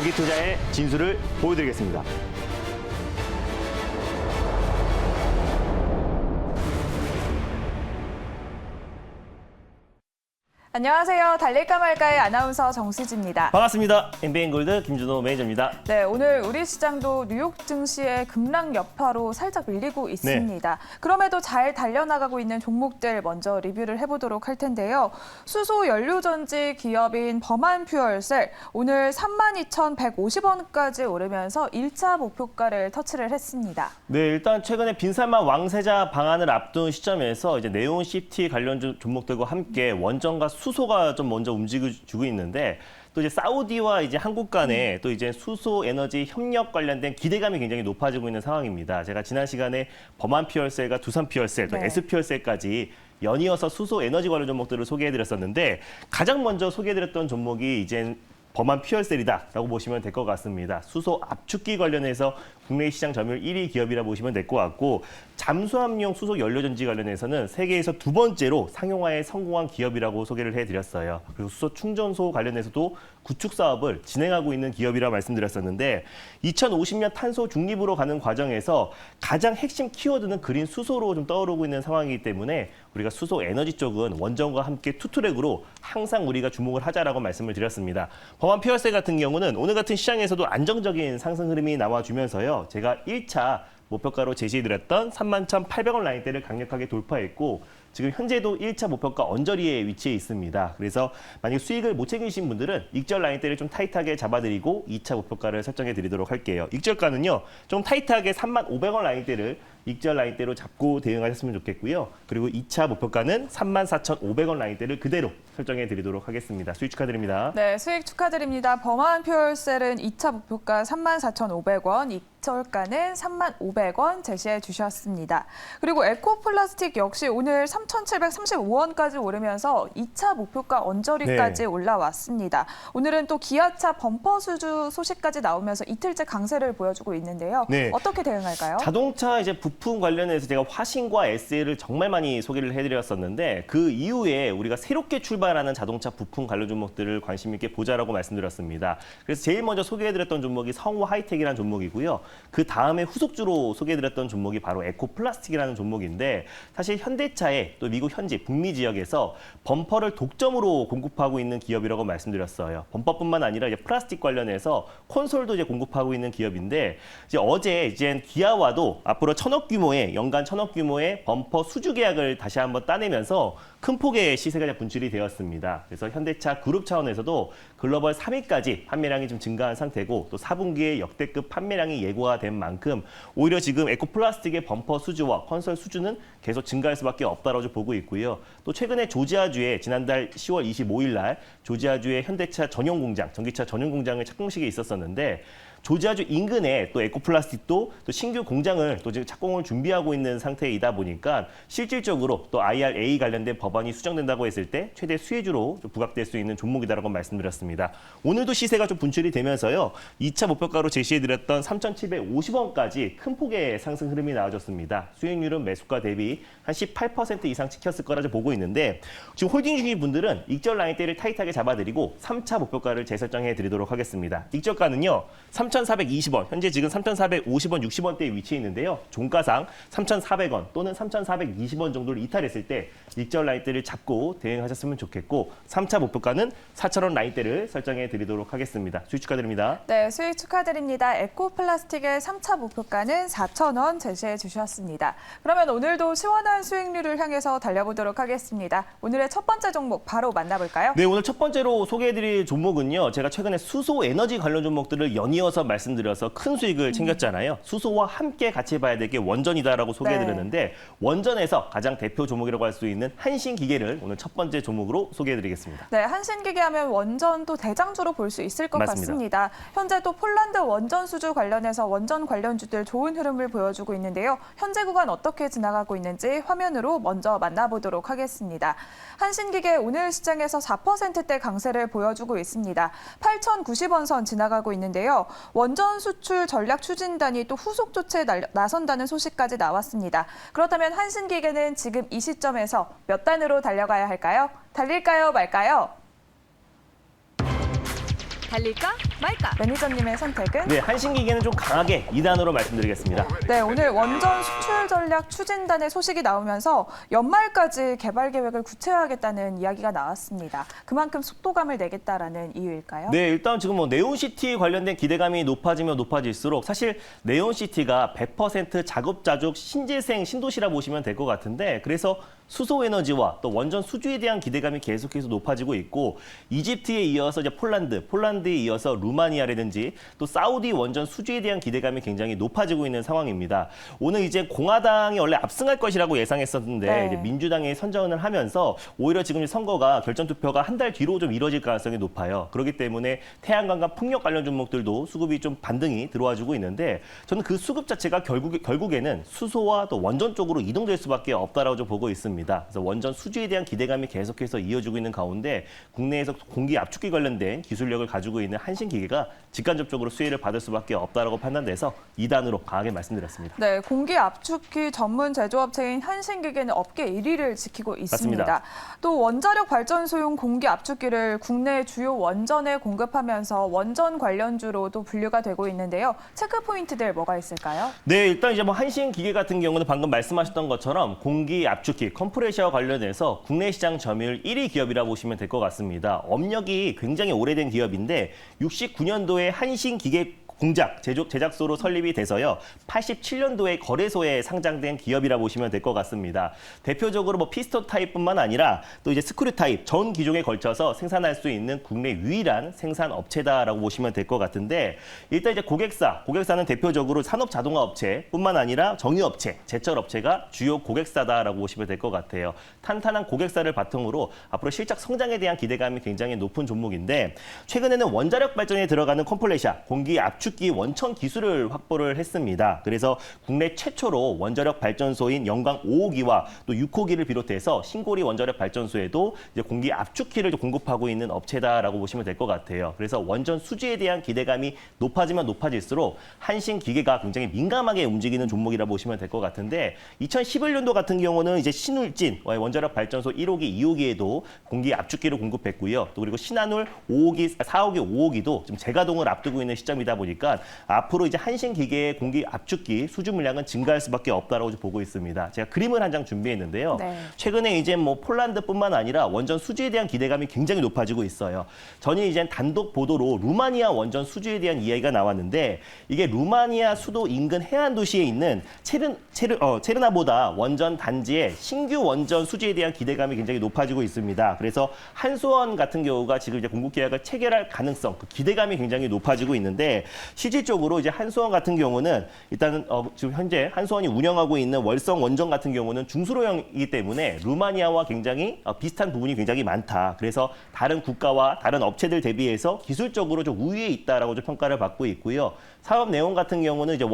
장기 투자의 진수를 보여드리겠습니다. 안녕하세요. 달릴까 말까의 아나운서 정수지입니다. 반갑습니다. 엠비엔골드 김준호 매니저입니다. 네, 오늘 우리 시장도 뉴욕 증시의 급락 여파로 살짝 밀리고 있습니다. 그럼에도 잘 달려나가고 있는 종목들 먼저 리뷰를 해보도록 할 텐데요. 수소 연료전지 기업인 범한 퓨얼셀 오늘 32,150원까지 오르면서 1차 목표가를 터치를 했습니다. 네, 일단 최근에 빈살만 왕세자 방안을 앞둔 시점에서 이제 네온 CT 관련 종목들과 함께 원전과 수소가 좀 먼저 움직여주고 있는데 또 이제 사우디와 이제 한국 간에 또 이제 수소 에너지 협력 관련된 기대감이 굉장히 높아지고 있는 상황입니다. 제가 지난 시간에 범한 퓨얼셀과 두산 퓨얼셀, 또 S 퓨얼셀까지 연이어서 수소 에너지 관련 종목들을 소개해드렸었는데 가장 먼저 소개해드렸던 종목이 이제 범한 퓨얼셀이다라고 보시면 될 것 같습니다. 수소 압축기 관련해서 국내 시장 점유율 1위 기업이라 보시면 될 것 같고 잠수함용 수소 연료전지 관련해서는 세계에서 두 번째로 상용화에 성공한 기업이라고 소개를 해드렸어요. 그리고 수소 충전소 관련해서도 구축 사업을 진행하고 있는 기업이라 말씀드렸었는데 2050년 탄소 중립으로 가는 과정에서 가장 핵심 키워드는 그린 수소로 좀 떠오르고 있는 상황이기 때문에 우리가 수소 에너지 쪽은 원전과 함께 투트랙으로 항상 우리가 주목을 하자라고 말씀을 드렸습니다. 범한 퓨얼셀 같은 경우는 오늘 같은 시장에서도 안정적인 상승 흐름이 나와주면서요. 제가 1차 목표가로 제시해드렸던 31,800원 라인대를 강력하게 돌파했고 지금 현재도 1차 목표가 언저리에 위치해 있습니다. 그래서 만약 수익을 못 챙기신 분들은 익절 라인대를 좀 타이트하게 잡아드리고 2차 목표가를 설정해 드리도록 할게요. 익절가는요. 좀 타이트하게 35,000원 라인대를 익절 라인대로 잡고 대응하셨으면 좋겠고요. 그리고 2차 목표가는 34,500원 라인대를 그대로 설정해 드리도록 하겠습니다. 수익 축하드립니다. 네, 수익 축하드립니다. 범한 퓨얼셀은 2차 목표가 34,500원, 익절가는 3,500원 제시해 주셨습니다. 그리고 에코플라스틱 역시 오늘 3,735원까지 오르면서 2차 목표가 언저리까지 올라왔습니다. 오늘은 또 기아차 범퍼 수주 소식까지 나오면서 이틀째 강세를 보여주고 있는데요. 어떻게 대응할까요? 자동차 이제 부품 관련해서 제가 화신과 SL을 정말 많이 소개를 해드렸었는데 그 이후에 우리가 새롭게 출발하는 자동차 부품 관련 종목들을 관심 있게 보자라고 말씀드렸습니다. 그래서 제일 먼저 소개해드렸던 종목이 성우 하이텍이라는 종목이고요. 그 다음에 후속주로 소개해드렸던 종목이 바로 에코플라스틱이라는 종목인데 사실 현대차에 또 미국 현지 북미 지역에서 범퍼를 독점으로 공급하고 있는 기업이라고 말씀드렸어요. 범퍼뿐만 아니라 이제 플라스틱 관련해서 콘솔도 이제 공급하고 있는 기업인데 이제 어제 이제 기아와도 앞으로 연간 1,000억 규모의 범퍼 수주 계약을 다시 한번 따내면서 큰 폭의 시세가 분출이 되었습니다. 그래서 현대차 그룹 차원에서도 글로벌 3위까지 판매량이 좀 증가한 상태고 또 4분기에 역대급 판매량이 예고가 된 만큼 오히려 지금 에코플라스틱의 범퍼 수주와 콘솔 수주는 계속 증가할 수밖에 없다고 보고 있고요. 또 최근에 조지아주에 지난달 10월 25일 날 조지아주의 현대차 전용 공장, 전기차 전용 공장을 착공식이 있었었는데 조지아주 인근에 또 에코플라스틱도 또 신규 공장을 또 지금 착공을 준비하고 있는 상태이다 보니까 실질적으로 또 IRA 관련된 법안이 수정된다고 했을 때 최대 수혜주로 좀 부각될 수 있는 종목이다라고 말씀드렸습니다. 오늘도 시세가 좀 분출이 되면서요. 2차 목표가로 제시해드렸던 3,750원까지 큰 폭의 상승 흐름이 나와줬습니다. 수익률은 매수가 대비 한 18% 이상 찍혔을 거라 보고 있는데 지금 홀딩 중인 분들은 익절 라인대를 타이트하게 잡아드리고 3차 목표가를 재설정해 드리도록 하겠습니다. 익절가는요. 3,420원, 현재 지금 3,450원, 60원대에 위치해 있는데요. 종가상 3,400원 또는 3,420원 정도를 이탈했을 때 익절 라인대를 잡고 대응하셨으면 좋겠고 3차 목표가는 4,000원 라인대를 설정해 드리도록 하겠습니다. 수익 축하드립니다. 네, 수익 축하드립니다. 에코플라스틱의 3차 목표가는 4,000원 제시해 주셨습니다. 그러면 오늘도 시원한 수익률을 향해서 달려보도록 하겠습니다. 오늘의 첫 번째 종목 바로 만나볼까요? 네, 오늘 첫 번째로 소개해드릴 종목은요. 제가 최근에 수소 에너지 관련 종목들을 연이어서 말씀드려서 큰 수익을 챙겼잖아요. 수소와 함께 같이 봐야 될 게 원전이다라고 소개해드렸는데 원전에서 가장 대표 종목이라고 할 수 있는 한신기계를 오늘 첫 번째 종목으로 소개해드리겠습니다. 네, 한신기계 하면 원전도 대장주로 볼 수 있을 것 맞습니다. 같습니다. 현재 또 폴란드 원전 수주 관련해서 원전 관련주들 좋은 흐름을 보여주고 있는데요. 현재 구간 어떻게 지나가고 있는지 화면으로 먼저 만나보도록 하겠습니다. 한신기계 오늘 시장에서 4%대 강세를 보여주고 있습니다. 8,090원 선 지나가고 있는데요. 원전 수출 전략 추진단이 또 후속 조치에 나선다는 소식까지 나왔습니다. 그렇다면 한신기계는 지금 이 시점에서 몇 단으로 달려가야 할까요? 달릴까요, 말까요? 달릴까 말까? 매니저님의 선택은? 네, 한신기계는 좀 강하게 2단으로 말씀드리겠습니다. 네, 오늘 원전 수출 전략 추진단의 소식이 나오면서 연말까지 개발 계획을 구체화하겠다는 이야기가 나왔습니다. 그만큼 속도감을 내겠다라는 이유일까요? 네, 일단 지금 뭐 네온시티 관련된 기대감이 높아지면 높아질수록 사실 네온시티가 100% 자급자족 신재생 신도시라 보시면 될 것 같은데, 그래서 수소 에너지와 또 원전 수주에 대한 기대감이 계속해서 높아지고 있고, 이집트에 이어서 이제 폴란드에 이어서 루마니아라든지 또 사우디 원전 수주에 대한 기대감이 굉장히 높아지고 있는 상황입니다. 오늘 이제 공화당이 원래 압승할 것이라고 예상했었는데 네. 이제 민주당이 선전을 하면서 오히려 지금 선거가 결전 투표가 한 달 뒤로 좀 이뤄질 가능성이 높아요. 그렇기 때문에 태양광과 풍력 관련 종목들도 수급이 좀 반등이 들어와주고 있는데, 저는 그 수급 자체가 결국에는 수소와 또 원전 쪽으로 이동될 수밖에 없다라고 좀 보고 있습니다. 그래서 원전 수주에 대한 기대감이 계속해서 이어지고 있는 가운데 국내에서 공기 압축기 관련된 기술력을 가지고 있는 한신기계가 직간접적으로 수혜를 받을 수밖에 없다라고 판단돼서 2단으로 강하게 말씀드렸습니다. 네, 공기 압축기 전문 제조업체인 한신기계는 업계 1위를 지키고 있습니다. 맞습니다. 또 원자력 발전소용 공기 압축기를 국내 주요 원전에 공급하면서 원전 관련주로도 분류가 되고 있는데요. 체크 포인트들 뭐가 있을까요? 네, 일단 이제 뭐 한신기계 같은 경우는 방금 말씀하셨던 것처럼 공기 압축기, 컴프레셔와 관련해서 국내 시장 점유율 1위 기업이라고 보시면 될 것 같습니다. 업력이 굉장히 오래된 기업인데 69년도에 한신기계 공작, 제작소로 설립이 돼서요. 87년도에 거래소에 상장된 기업이라 보시면 될 것 같습니다. 대표적으로 뭐 피스톤 타입뿐만 아니라 또 이제 스크류 타입 전 기종에 걸쳐서 생산할 수 있는 국내 유일한 생산 업체다라고 보시면 될 것 같은데, 일단 이제 고객사는 대표적으로 산업 자동화 업체뿐만 아니라 정유업체, 제철업체가 주요 고객사다라고 보시면 될 것 같아요. 탄탄한 고객사를 바탕으로 앞으로 실적 성장에 대한 기대감이 굉장히 높은 종목인데, 최근에는 원자력 발전에 들어가는 컴프레셔, 공기 압축 원천 기술을 확보를 했습니다. 그래서 국내 최초로 원자력 발전소인 영광 5호기와 또 6호기를 비롯해서 신고리 원자력 발전소에도 이제 공기 압축기를 공급하고 있는 업체다라고 보시면 될 것 같아요. 그래서 원전 수주에 대한 기대감이 높아지면 높아질수록 한신기계가 굉장히 민감하게 움직이는 종목이라 보시면 될 것 같은데, 2011년도 같은 경우는 이제 신울진 원자력 발전소 1호기, 2호기에도 공기 압축기를 공급했고요. 또 그리고 신한울 5호기, 4호기, 5호기도 지금 재가동을 앞두고 있는 시점이다 보니까 앞으로 이제 한신기계의 공기 압축기 수주 물량은 증가할 수밖에 없다라고 보고 있습니다. 제가 그림을 한 장 준비했는데요. 네. 최근에 이제 뭐 폴란드뿐만 아니라 원전 수주에 대한 기대감이 굉장히 높아지고 있어요. 전이 이제 단독 보도로 루마니아 원전 수주에 대한 이야기가 나왔는데, 이게 루마니아 수도 인근 해안 도시에 있는 체르나보다 원전 단지의 신규 원전 수주에 대한 기대감이 굉장히 높아지고 있습니다. 그래서 한수원 같은 경우가 지금 이제 공급 계약을 체결할 가능성, 그 기대감이 굉장히 높아지고 있는데, 실질적으로 이제 한수원 같은 경우는 일단은 지금 현재 한수원이 운영하고 있는 월성 원전 같은 경우는 중수로형이기 때문에 루마니아와 굉장히 비슷한 부분이 굉장히 많다. 그래서 다른 국가와 다른 업체들 대비해서 기술적으로 좀 우위에 있다라고 좀 평가를 받고 있고요. 사업 내용 같은 경우는 이제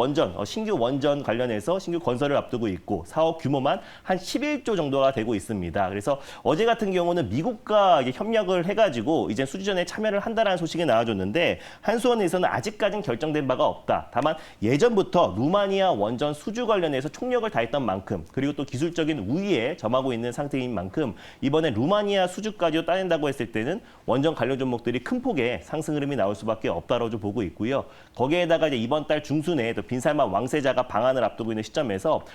신규 원전 관련해서 신규 건설을 앞두고 있고, 사업 규모만 한 11조 정도가 되고 있습니다. 그래서 어제 같은 경우는 미국과 이제 협력을 해가지고 이제 수주전에 참여를 한다라는 소식이 나와줬는데, 한수원에서는 아직까지는 결정된 바가 없다. 다만 예전부터 루마니아 원전 수주 관련해서 총력을 다했던 만큼, 그리고 또 기술적인 우위에 점하고 있는 상태인 만큼 이번에 루마니아 수주까지 따낸다고 했을 때는 원전 관련 종목들이 큰 폭의 상승 흐름이 나올 수밖에 없다라고 좀 보고 있고요. 거기에다가 이제 이번 달 중순에 또 빈살만 왕세자가 방한을 앞두고 있는 시점에서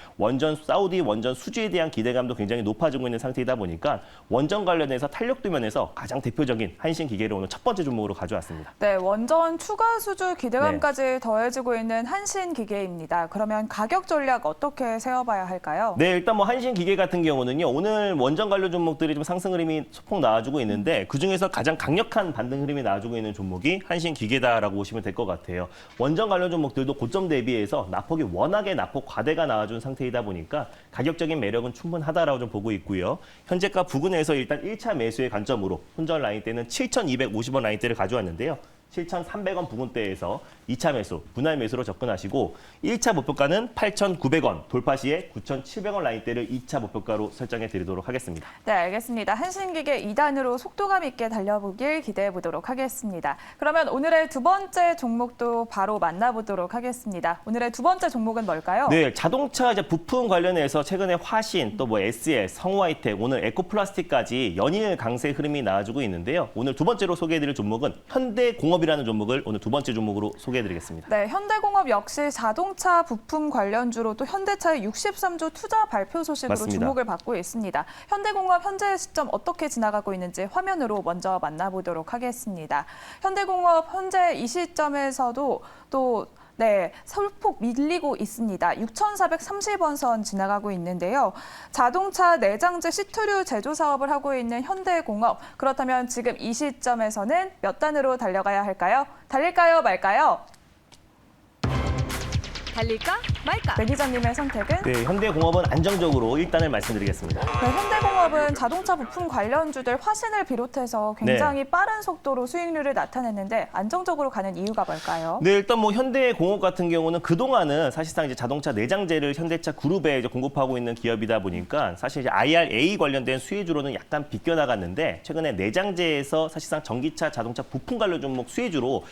사우디 원전 수주에 대한 기대감도 굉장히 높아지고 있는 상태이다 보니까 원전 관련해서 탄력도 면에서 가장 대표적인 한신기계를 오늘 첫 번째 종목으로 가져왔습니다. 네, 원전 추가 수주 기대감까지 더해지고 있는 한신기계입니다. 그러면 가격 전략 어떻게 세워봐야 할까요? 네, 일단 뭐 한신기계 같은 경우는요, 오늘 원전 관련 종목들이 좀 상승 흐름이 소폭 나와주고 있는데, 그중에서 가장 강력한 반등 흐름이 나와주고 있는 종목이 한신기계다라고 보시면 될 것 같아요. 원전 관련 종목들도 고점 대비해서 낙폭이 워낙에 낙폭 과대가 나와준 상태이다 보니까 가격적인 매력은 충분하다라고 좀 보고 있고요. 현재가 부근에서 일단 1차 매수의 관점으로 혼전 라인대는 7,250원 라인대를 가져왔는데요. 7,300원 부근대에서 2차 매수, 분할 매수로 접근하시고, 1차 목표가는 8,900원, 돌파 시에 9,700원 라인대를 2차 목표가로 설정해 드리도록 하겠습니다. 네, 알겠습니다. 한신기계 2단으로 속도감 있게 달려보길 기대해 보도록 하겠습니다. 그러면 오늘의 두 번째 종목도 바로 만나보도록 하겠습니다. 오늘의 두 번째 종목은 뭘까요? 네, 자동차 이제 부품 관련해서 최근에 화신, 또 뭐 SL, 성우하이텍, 오늘 에코플라스틱까지 연일 강세 흐름이 나와주고 있는데요. 오늘 두 번째로 소개해드릴 종목은 현대공업 현대공업이라는 종목을 오늘 두 번째 종목으로 소개해드리겠습니다. 네, 현대공업 역시 자동차 부품 관련주로 또 현대차의 63조 투자 발표 소식으로 맞습니다. 주목을 받고 있습니다. 현대공업 현재 시점 어떻게 지나가고 있는지 화면으로 먼저 만나보도록 하겠습니다. 현대공업 현재 이 시점에서도 또 소폭 밀리고 있습니다. 6,430원 선 지나가고 있는데요. 자동차 내장재 시트류 제조 사업을 하고 있는 현대공업. 그렇다면 지금 이 시점에서는 몇 단으로 달려가야 할까요? 달릴까요, 말까요? 달릴까 말까? 매니저님의 선택은? 네, 현대공업은 안정적으로 1단을 말씀드리겠습니다. 네, 현대공업은 자동차 부품 관련주들 화신을 비롯해서 굉장히 빠른 속도로 수익률을 나타냈는데 안정적으로 가는 이유가 뭘까요? 네, 일단 뭐 현대공업 같은 경우는 그동안은 사실상 이제 자동차 내장재를 현대차 그룹에 이제 공급하고 있는 기업이다 보니까 사실 이제 IRA 관련된 수혜주로는 약간 비껴나갔는데 최근에 내장재에서 사실상 전기차 자동차 부품 관련 종목 수혜주로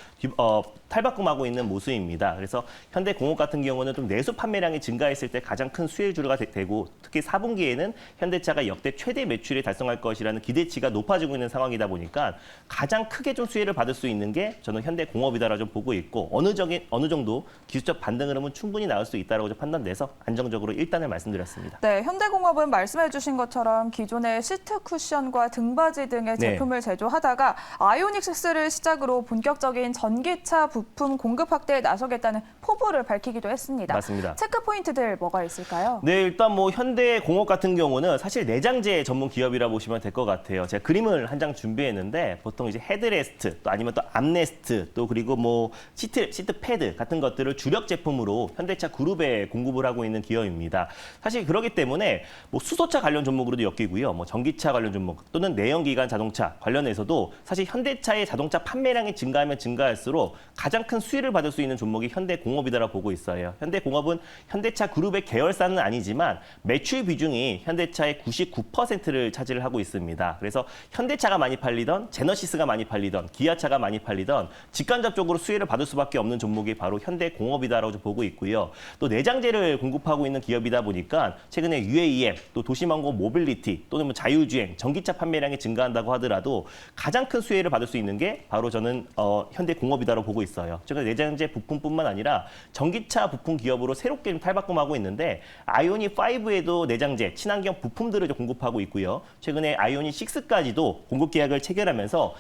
탈바꿈하고 있는 모습입니다. 그래서 현대공업 같은 경우는 좀 내수 판매량이 증가했을 때 가장 큰 수혜주가 되고 특히 4분기에는 현대차가 역대 최대 매출을 달성할 것이라는 기대치가 높아지고 있는 상황이다 보니까 가장 크게 좀 수혜를 받을 수 있는 게 저는 현대공업이다라고 좀 보고 있고 어느 정도 기술적 반등 흐름은 충분히 나올 수 있다라고 좀 판단돼서 안정적으로 1단을 말씀드렸습니다. 네, 현대공업은 말씀해 주신 것처럼 기존의 시트 쿠션과 등받이 등의 제품을 제조하다가 아이오닉 6를 시작으로 본격적인 전기차 부품 공급 확대에 나서겠다는 포부를 밝히기도 했습니다. 맞습니다. 체크 포인트들 뭐가 있을까요? 네, 일단 뭐 현대공업 같은 경우는 사실 내장재 전문 기업이라 보시면 될 것 같아요. 제가 그림을 한 장 준비했는데 보통 이제 헤드레스트 또 아니면 또 암레스트 또 그리고 뭐 시트 패드 같은 것들을 주력 제품으로 현대차 그룹에 공급을 하고 있는 기업입니다. 사실 그렇기 때문에 뭐 수소차 관련 종목으로도 엮이고요. 뭐 전기차 관련 종목 또는 내연기관 자동차 관련해서도 사실 현대차의 자동차 판매량이 증가하면 증가할수록 가장 큰 수혜를 받을 수 있는 종목이 현대공업이다라고 보고 있어요. 현대공업은 현대차 그룹의 계열사는 아니지만 매출 비중이 현대차의 99%를 차지를 하고 있습니다. 그래서 현대차가 많이 팔리던 제너시스가 많이 팔리던 기아차가 많이 팔리던 직간접적으로 수혜를 받을 수밖에 없는 종목이 바로 현대공업이다라고 보고 있고요. 또 내장재를 공급하고 있는 기업이다 보니까 최근에 UAM, 또 도시망고 모빌리티 또는 뭐 자율주행, 전기차 판매량이 증가한다고 하더라도 가장 큰 수혜를 받을 수 있는 게 바로 저는 현대공업이다라고 보고 있어요. 최근에 내장재 부품뿐만 아니라 전기차 부품 기업으로 새롭게 좀 탈바꿈하고 있는데 아이오닉 5에도 내장재, 친환경 부품들을 공급하고 있고요. 최근에 아이오닉 6까지도 공급 계약을 체결하면서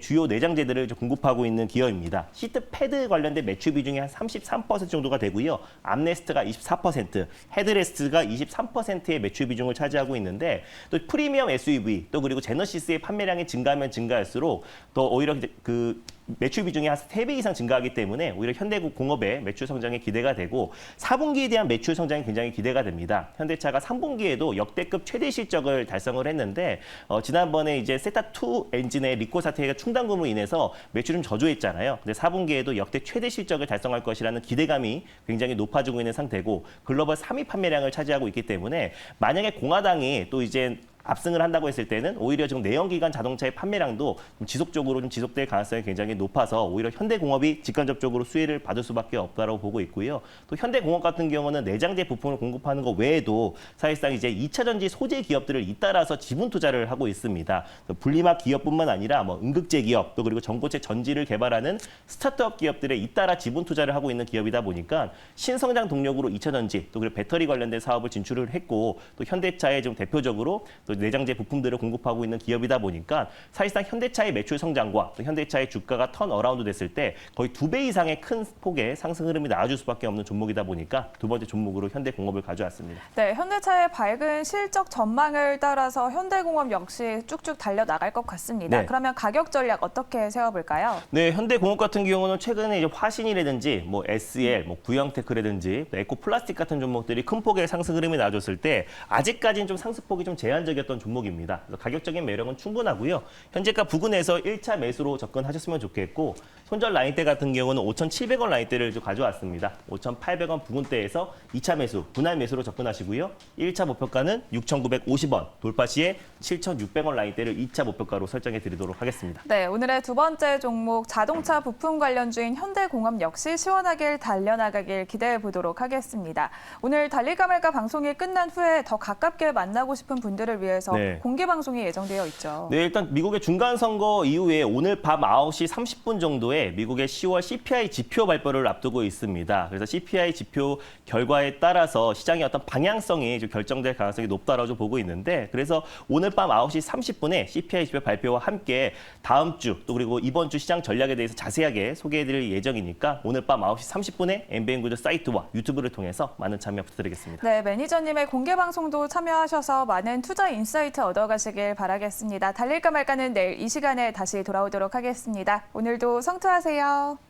주요 내장재들을 공급하고 있는 기업입니다. 시트 패드 관련된 매출 비중이 한 33% 정도가 되고요. 암레스트가 24%, 헤드레스트가 23%의 매출 비중을 차지하고 있는데 또 프리미엄 SUV 또 그리고 제너시스의 판매량이 증가하면 증가할수록 더 오히려 그 매출 비중이 한 3배 이상 증가하기 때문에 오히려 현대공업의 매출 성장에 기대가 되고 4분기에 대한 매출 성장이 굉장히 기대가 됩니다. 현대차가 3분기에도 역대급 최대 실적을 달성을 했는데 지난번에 이제 세타2 엔진의 리콜 사태가 충당금으로 인해서 매출이 좀 저조했잖아요. 근데 4분기에도 역대 최대 실적을 달성할 것이라는 기대감이 굉장히 높아지고 있는 상태고 글로벌 3위 판매량을 차지하고 있기 때문에 만약에 공화당이 또 이제 압승을 한다고 했을 때는 오히려 지금 내연기관 자동차의 판매량도 좀 지속적으로 좀 지속될 가능성이 굉장히 높아서 오히려 현대공업이 직간접적으로 수혜를 받을 수밖에 없다고 보고 있고요. 또 현대공업 같은 경우는 내장재 부품을 공급하는 것 외에도 사실상 이제 2차 전지 소재 기업들을 잇따라서 지분 투자를 하고 있습니다. 분리막 기업뿐만 아니라 뭐 음극재 기업 또 그리고 전고체 전지를 개발하는 스타트업 기업들에 잇따라 지분 투자를 하고 있는 기업이다 보니까 신성장 동력으로 2차 전지 또 그리고 배터리 관련된 사업을 진출을 했고 또 현대차의 좀 대표적으로 또 내장재 부품들을 공급하고 있는 기업이다 보니까 사실상 현대차의 매출 성장과 또 현대차의 주가가 턴어라운드 됐을 때 거의 2배 이상의 큰 폭의 상승 흐름이 나와줄 수밖에 없는 종목이다 보니까 두 번째 종목으로 현대공업을 가져왔습니다. 네, 현대차의 밝은 실적 전망을 따라서 현대공업 역시 쭉쭉 달려나갈 것 같습니다. 네. 그러면 가격 전략 어떻게 세워볼까요? 네, 현대공업 같은 경우는 최근에 이제 화신이라든지 뭐 SL, 뭐 구형테크라든지 에코플라스틱 같은 종목들이 큰 폭의 상승 흐름이 나와줬을 때 아직까지는 좀 상승폭이 좀 제한적이었던 종목입니다. 그래서 가격적인 매력은 충분하고요. 현재가 부근에서 1차 매수로 접근하셨으면 좋겠고 손절 라인대 같은 경우는 5,700원 라인대를 좀 가져왔습니다. 5,800원 부근대에서 2차 매수, 분할 매수로 접근하시고요. 1차 목표가는 6,950원, 돌파 시에 7,600원 라인대를 2차 목표가로 설정해 드리도록 하겠습니다. 네, 오늘의 두 번째 종목 자동차 부품 관련주인 현대공업 역시 시원하게 달려나가길 기대해 보도록 하겠습니다. 오늘 달릴까 말까 방송이 끝난 후에 더 가깝게 만나고 싶은 분들을 위해 위해서 네. 공개 방송이 예정되어 있죠. 네, 일단 미국의 중간 선거 이후에 오늘 밤 9시 30분 정도에 미국의 10월 CPI 지표 발표를 앞두고 있습니다. 그래서 CPI 지표 결과에 따라서 시장의 어떤 방향성이 좀 결정될 가능성이 높다라고 좀 보고 있는데, 그래서 오늘 밤 9시 30분에 CPI 지표 발표와 함께 다음 주 또 그리고 이번 주 시장 전략에 대해서 자세하게 소개해드릴 예정이니까 오늘 밤 9시 30분에 MBN구조 사이트와 유튜브를 통해서 많은 참여 부탁드리겠습니다. 네, 매니저님의 공개 방송도 참여하셔서 많은 투자 인사이트 얻어가시길 바라겠습니다. 달릴까 말까는 내일 이 시간에 다시 돌아오도록 하겠습니다. 오늘도 성투하세요.